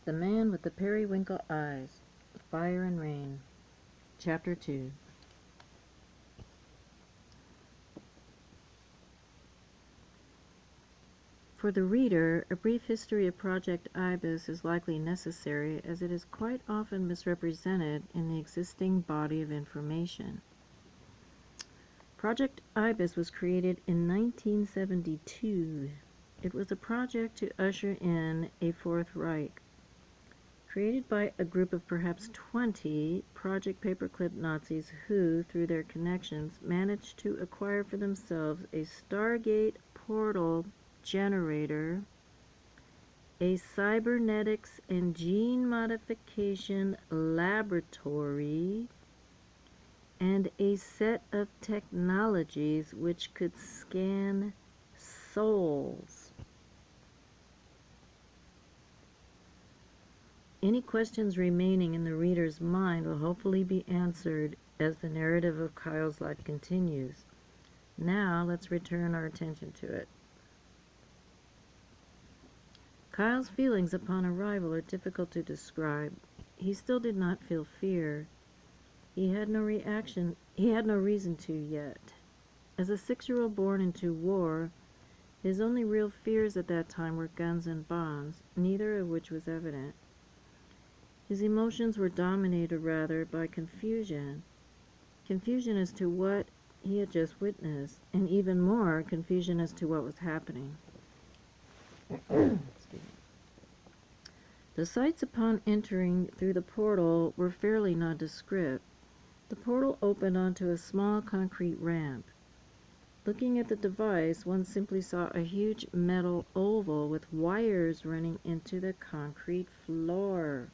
The Man with the Periwinkle Eyes, Fire and Rain. Chapter 2. For the reader, a brief history of Project Ibis is likely necessary, as it is quite often misrepresented in the existing body of information. Project Ibis was created in 1972. It was a project to usher in a Fourth Reich. Created by a group of perhaps 20 Project Paperclip Nazis who, through their connections, managed to acquire for themselves a Stargate portal generator, a cybernetics and gene modification laboratory, and a set of technologies which could scan souls. Any questions remaining in the reader's mind will hopefully be answered as the narrative of Kyle's life continues. Now let's return our attention to it. Kyle's feelings upon arrival are difficult to describe. He still did not feel fear. He had no reason to yet. As a 6-year-old born into war, his only real fears at that time were guns and bombs, neither of which was evident. His emotions were dominated rather by confusion. Confusion as to what he had just witnessed, and even more confusion as to what was happening. The sights upon entering through the portal were fairly nondescript. The portal opened onto a small concrete ramp. Looking at the device, one simply saw a huge metal oval with wires running into the concrete floor.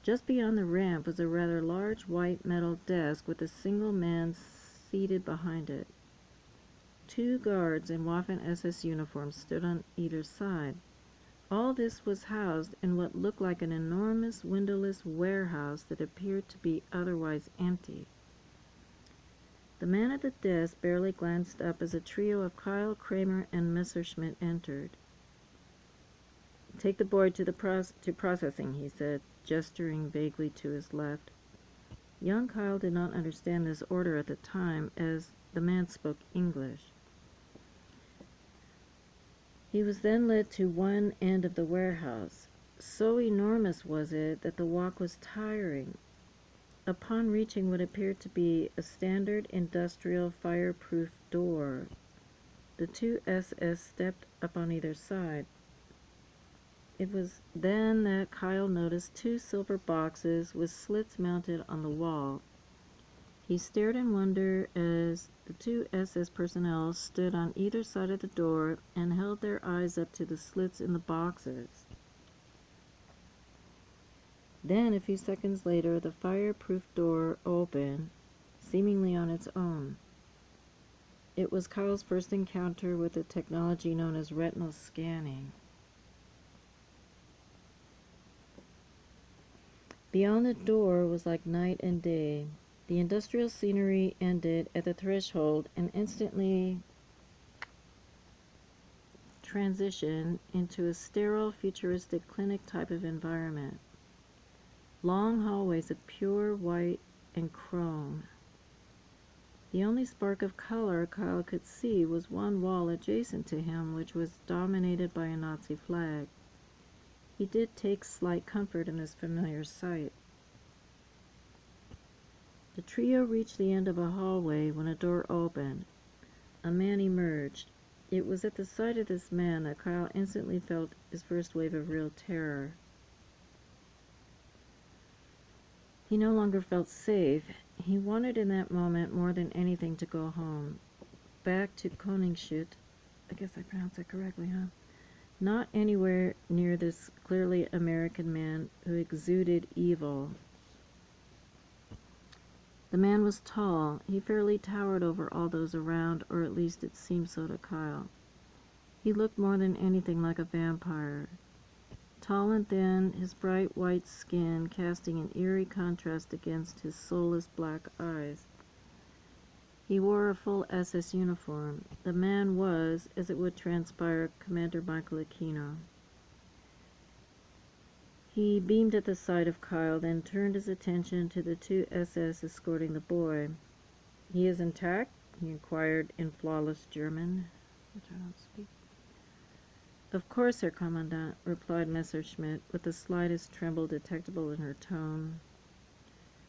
Just beyond the ramp was a rather large white metal desk with a single man seated behind it. 2 guards in Waffen-SS uniforms stood on either side. All this was housed in what looked like an enormous windowless warehouse that appeared to be otherwise empty. The man at the desk barely glanced up as a trio of Kyle, Kramer, and Messerschmitt entered. "Take the boy to processing," he said, gesturing vaguely to his left. Young Kyle did not understand this order at the time, as the man spoke English. He was then led to one end of the warehouse. So enormous was it that the walk was tiring. Upon reaching what appeared to be a standard industrial fireproof door, the 2 SS stepped up on either side. It was then that Kyle noticed 2 silver boxes with slits mounted on the wall. He stared in wonder as the 2 SS personnel stood on either side of the door and held their eyes up to the slits in the boxes. Then, a few seconds later, the fireproof door opened, seemingly on its own. It was Kyle's first encounter with the technology known as retinal scanning. Beyond the door was like night and day. The industrial scenery ended at the threshold and instantly transitioned into a sterile, futuristic clinic type of environment. Long hallways of pure white and chrome. The only spark of color Kyle could see was one wall adjacent to him, which was dominated by a Nazi flag. He did take slight comfort in this familiar sight. The trio reached the end of a hallway when a door opened. A man emerged. It was at the sight of this man that Kyle instantly felt his first wave of real terror. He no longer felt safe. He wanted in that moment more than anything to go home. Back to Koningschut. I guess I pronounced that correctly, huh? Not anywhere near this clearly American man who exuded evil. The man was tall. He fairly towered over all those around, or at least it seemed so to Kyle. He looked more than anything like a vampire. Tall and thin, his bright white skin casting an eerie contrast against his soulless black eyes. He wore a full SS uniform. The man was, as it would transpire, Commander Michael Aquino. He beamed at the sight of Kyle, then turned his attention to the two SS escorting the boy. "He is intact?" he inquired in flawless German, which I don't speak. "Of course, Herr Kommandant," replied Messerschmitt, with the slightest tremble detectable in her tone.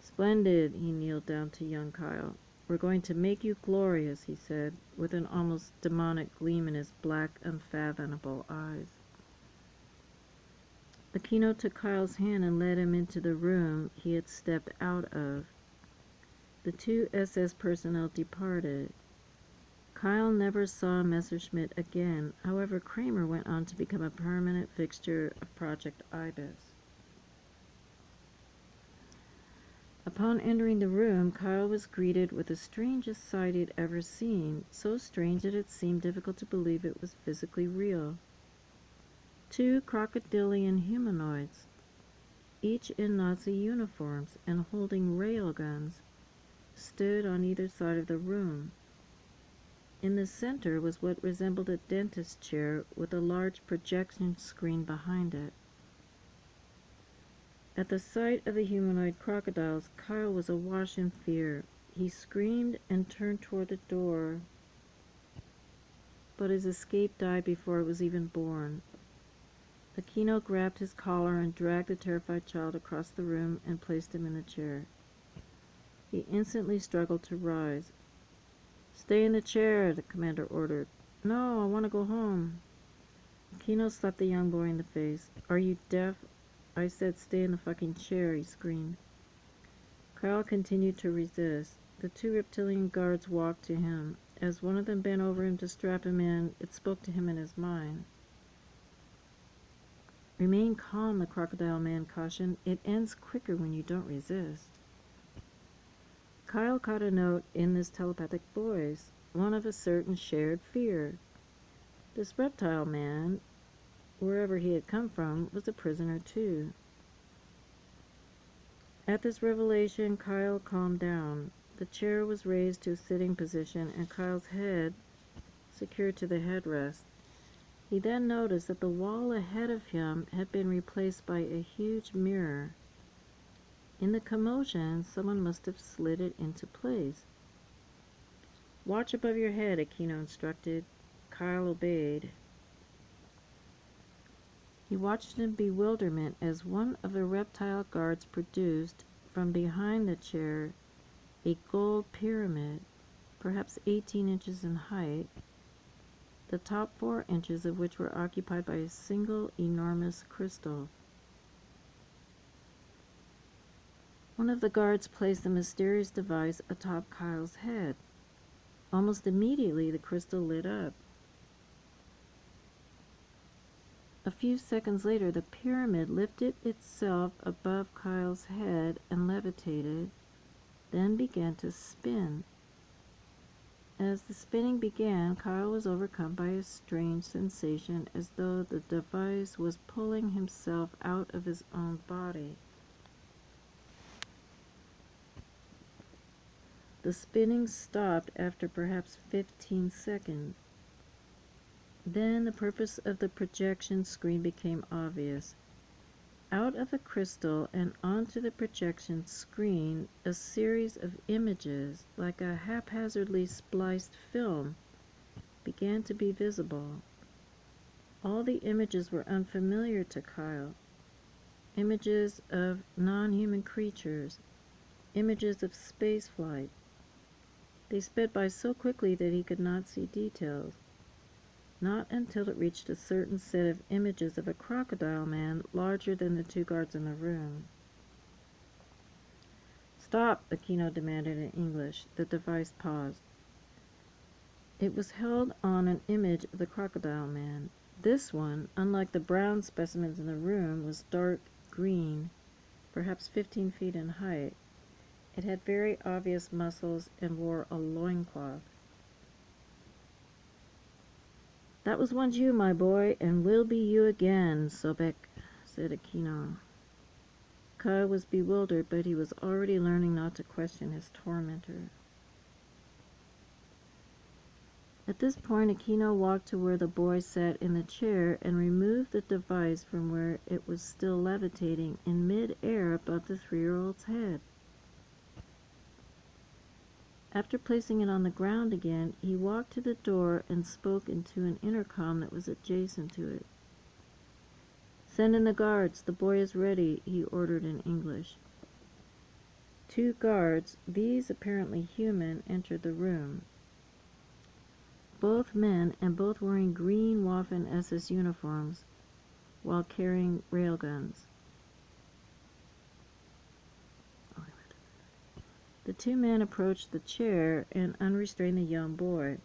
"Splendid." He kneeled down to young Kyle. "We're going to make you glorious," he said, with an almost demonic gleam in his black, unfathomable eyes. Aquino took Kyle's hand and led him into the room he had stepped out of. The two SS personnel departed. Kyle never saw Messerschmitt again. However, Kramer went on to become a permanent fixture of Project Ibis. Upon entering the room, Kyle was greeted with the strangest sight he had ever seen, so strange that it seemed difficult to believe it was physically real. Two crocodilian humanoids, each in Nazi uniforms and holding railguns, stood on either side of the room. In the center was what resembled a dentist chair with a large projection screen behind it. At the sight of the humanoid crocodiles, Kyle was awash in fear. He screamed and turned toward the door, but his escape died before it was even born. Aquino grabbed his collar and dragged the terrified child across the room and placed him in the chair. He instantly struggled to rise. "Stay in the chair," the commander ordered. "No, I want to go home." Aquino slapped the young boy in the face. "Are you deaf? I said stay in the fucking chair," he screamed. Kyle continued to resist. The two reptilian guards walked to him. As one of them bent over him to strap him in, it spoke to him in his mind. "Remain calm," the crocodile man cautioned. "It ends quicker when you don't resist." Kyle caught a note in this telepathic voice, one of a certain shared fear. This reptile man, wherever he had come from, was a prisoner too. At this revelation, Kyle calmed down. The chair was raised to a sitting position and Kyle's head secured to the headrest. He then noticed that the wall ahead of him had been replaced by a huge mirror. In the commotion, someone must have slid it into place. "Watch above your head," Aquino instructed. Kyle obeyed. He watched in bewilderment as one of the reptile guards produced, from behind the chair, a gold pyramid, perhaps 18 inches in height, the top 4 inches of which were occupied by a single enormous crystal. One of the guards placed the mysterious device atop Kyle's head. Almost immediately, the crystal lit up. A few seconds later, the pyramid lifted itself above Kyle's head and levitated, then began to spin. As the spinning began, Kyle was overcome by a strange sensation, as though the device was pulling himself out of his own body. The spinning stopped after perhaps 15 seconds. Then the purpose of the projection screen became obvious. Out of the crystal and onto the projection screen, a series of images, like a haphazardly spliced film, began to be visible. All the images were unfamiliar to Kyle. Images of non-human creatures, images of spaceflight. They sped by so quickly that he could not see details. Not until it reached a certain set of images of a crocodile man larger than the two guards in the room. "Stop," Aquino demanded in English. The device paused. It was held on an image of the crocodile man. This one, unlike the brown specimens in the room, was dark green, perhaps 15 feet in height. It had very obvious muscles and wore a loincloth. "That was once you, my boy, and will be you again, Sobek," said Aquino. Kyle was bewildered, but he was already learning not to question his tormentor. At this point, Aquino walked to where the boy sat in the chair and removed the device from where it was still levitating in mid-air above the 3-year-old's head. After placing it on the ground again, he walked to the door and spoke into an intercom that was adjacent to it. "Send in the guards. The boy is ready," he ordered in English. 2 guards, these apparently human, entered the room. Both men, and both wearing green Waffen-SS uniforms, while carrying railguns. The 2 men approached the chair and unrestrained the young boy.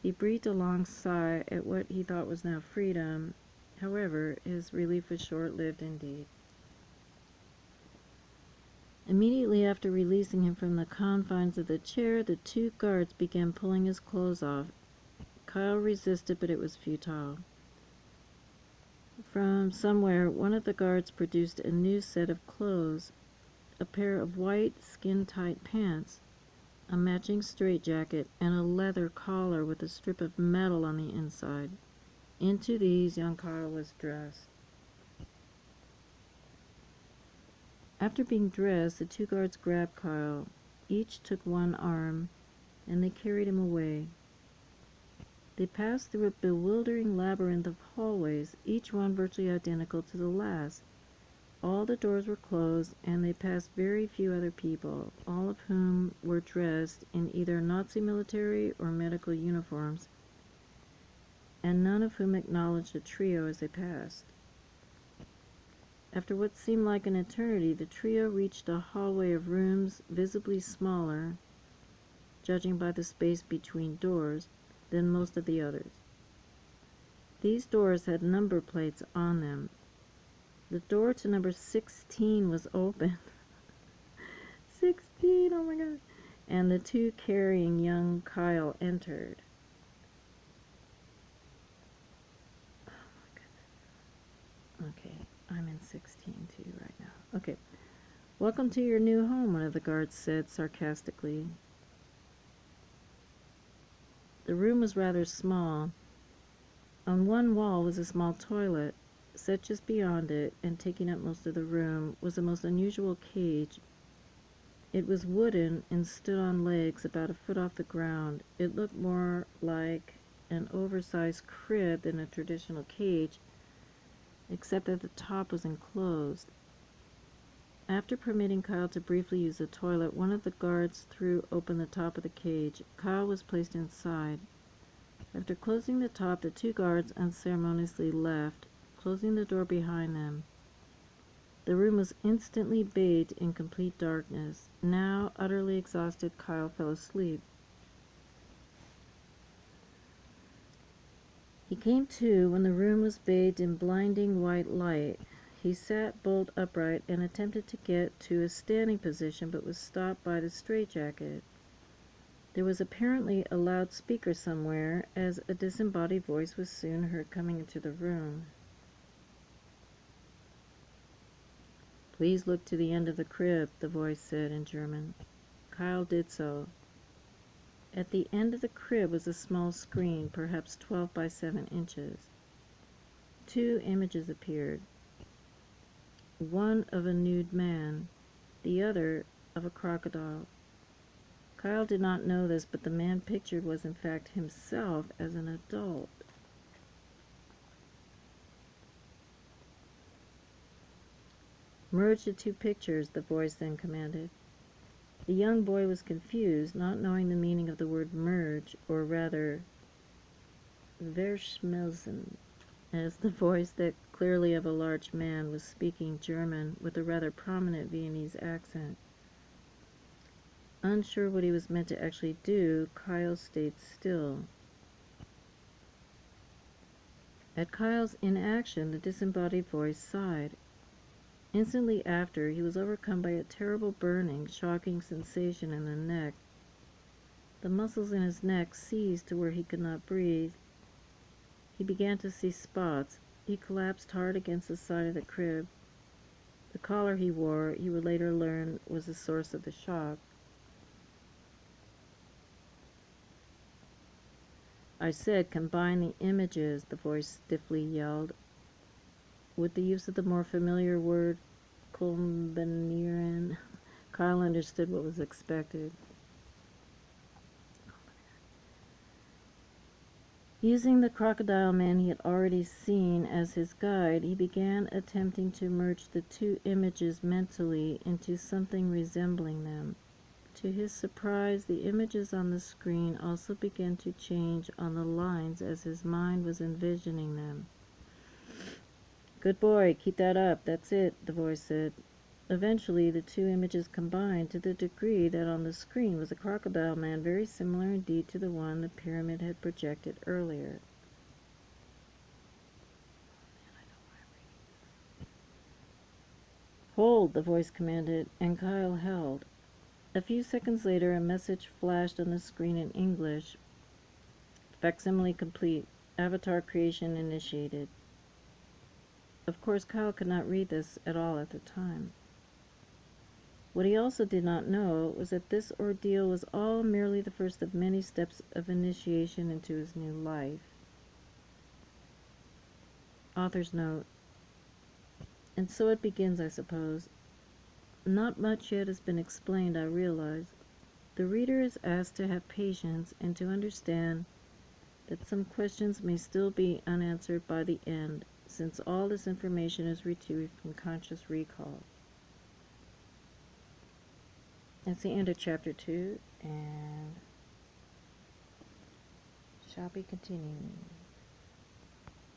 He breathed a long sigh at what he thought was now freedom. However, his relief was short-lived indeed. Immediately after releasing him from the confines of the chair, the 2 guards began pulling his clothes off. Kyle resisted, but it was futile. From somewhere, one of the guards produced a new set of clothes, a pair of white, skin-tight pants, a matching straitjacket, and a leather collar with a strip of metal on the inside. Into these, young Kyle was dressed. After being dressed, the 2 guards grabbed Kyle. Each took one arm, and they carried him away. They passed through a bewildering labyrinth of hallways, each one virtually identical to the last. All the doors were closed, and they passed very few other people, all of whom were dressed in either Nazi military or medical uniforms, and none of whom acknowledged the trio as they passed. After what seemed like an eternity, the trio reached a hallway of rooms visibly smaller, judging by the space between doors, than most of the others. These doors had number plates on them. The door to number 16 was open. 16, oh my god. And the 2 carrying young Kyle entered. Oh my goodness. Okay, I'm in 16 too right now. Okay. "Welcome to your new home," one of the guards said sarcastically. The room was rather small. On one wall was a small toilet. Set just beyond it, and taking up most of the room, was a most unusual cage. It was wooden and stood on legs about a foot off the ground. It looked more like an oversized crib than a traditional cage, except that the top was enclosed. After permitting Kyle to briefly use the toilet, one of the guards threw open the top of the cage. Kyle was placed inside. After closing the top, the 2 guards unceremoniously left, closing the door behind them. The room was instantly bathed in complete darkness. Now, utterly exhausted, Kyle fell asleep. He came to when the room was bathed in blinding white light. He sat bolt upright and attempted to get to a standing position, but was stopped by the straitjacket. There was apparently a loudspeaker somewhere, as a disembodied voice was soon heard coming into the room. "Please look to the end of the crib," the voice said in German. Kyle did so. At the end of the crib was a small screen, perhaps 12 by 7 inches. 2 images appeared. One of a nude man, the other of a crocodile. Kyle did not know this, but the man pictured was in fact himself as an adult. "Merge the 2 pictures," the voice then commanded. The young boy was confused, not knowing the meaning of the word merge, or rather, verschmelzen, as the voice, that clearly of a large man, was speaking German with a rather prominent Viennese accent. Unsure what he was meant to actually do, Kyle stayed still. At Kyle's inaction, the disembodied voice sighed. Instantly after, he was overcome by a terrible burning, shocking sensation in the neck. The muscles in his neck seized to where he could not breathe. He began to see spots. He collapsed hard against the side of the crib. The collar he wore, he would later learn, was the source of the shock. I said combine the images, the voice stiffly yelled, with the use of the more familiar word kombinieren. Kyle understood what was expected. Using the crocodile man he had already seen as his guide, he began attempting to merge the two images mentally into something resembling them. To his surprise, the images on the screen also began to change on the lines as his mind was envisioning them. "Good boy, keep that up, that's it," the voice said. Eventually, the two images combined to the degree that on the screen was a crocodile man very similar indeed to the one the pyramid had projected earlier. "Hold," the voice commanded, and Kyle held. A few seconds later, a message flashed on the screen in English. "Facsimile complete. Avatar creation initiated." Of course, Kyle could not read this at all at the time. What he also did not know was that this ordeal was all merely the first of many steps of initiation into his new life. Author's note. And so it begins, I suppose. Not much yet has been explained, I realize. The reader is asked to have patience and to understand that some questions may still be unanswered by the end, since all this information is retrieved from conscious recall. That's the end of chapter 2, and shall be continuing.